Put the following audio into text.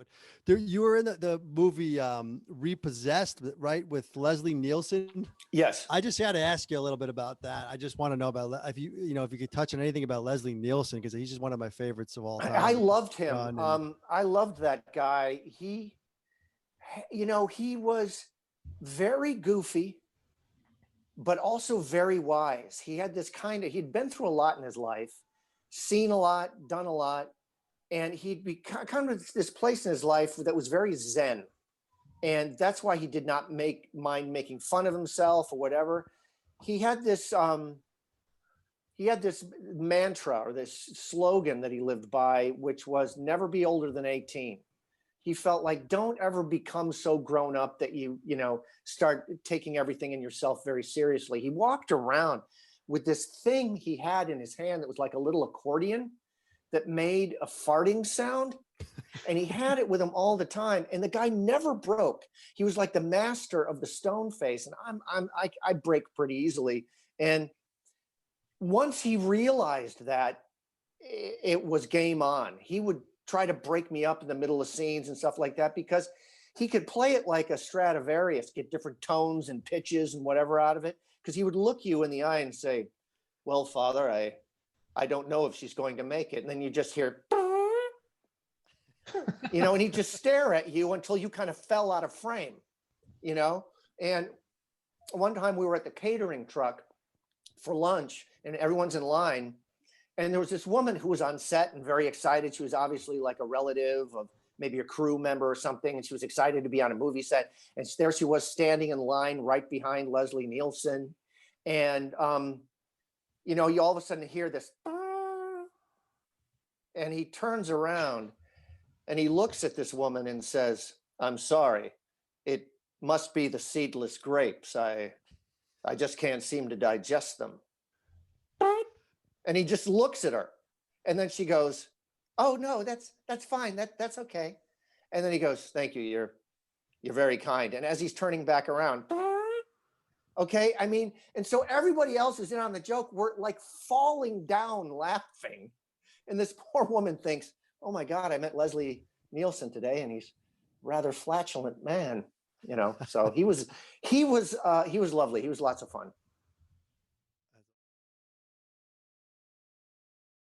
But there, you were in the movie Repossessed, right, with Leslie Nielsen. Yes. I just had to ask you a little bit about that. I just want to know about if if you could touch on anything about Leslie Nielsen, because he's just one of my favorites of all time. I loved him. And I loved that guy. He was very goofy, but also very wise. He had he'd been through a lot in his life, seen a lot, done a lot, and he'd be kind of this place in his life that was very zen. And that's why he did not mind making fun of himself or whatever. He had this mantra or this slogan that he lived by, which was never be older than 18. He felt like don't ever become so grown up that you start taking everything in yourself very seriously. He walked around with this thing he had in his hand that was like a little accordion that made a farting sound. And he had it with him all the time. And the guy never broke. He was like the master of the stone face. And I break pretty easily. And once he realized that, it was game on. He would try to break me up in the middle of scenes and stuff like that, because he could play it like a Stradivarius, get different tones and pitches and whatever out of it. Because he would look you in the eye and say, well, Father, I don't know if she's going to make it. And then you just hear, and he'd just stare at you until you kind of fell out of frame, And one time we were at the catering truck for lunch and everyone's in line. And there was this woman who was on set and very excited. She was obviously like a relative of maybe a crew member or something. And she was excited to be on a movie set. And there she was standing in line right behind Leslie Nielsen. And, you all of a sudden hear this, and he turns around and he looks at this woman and says, I'm sorry, it must be the seedless grapes. I just can't seem to digest them. And he just looks at her. And then she goes, oh, no, that's fine. That's okay. And then he goes, thank you. You're very kind. And as he's turning back around, okay, and so everybody else is in on the joke. We're like falling down laughing. And this poor woman thinks, oh my God, I met Leslie Nielsen today, and he's a rather flatulent man, So he was lovely. He was lots of fun.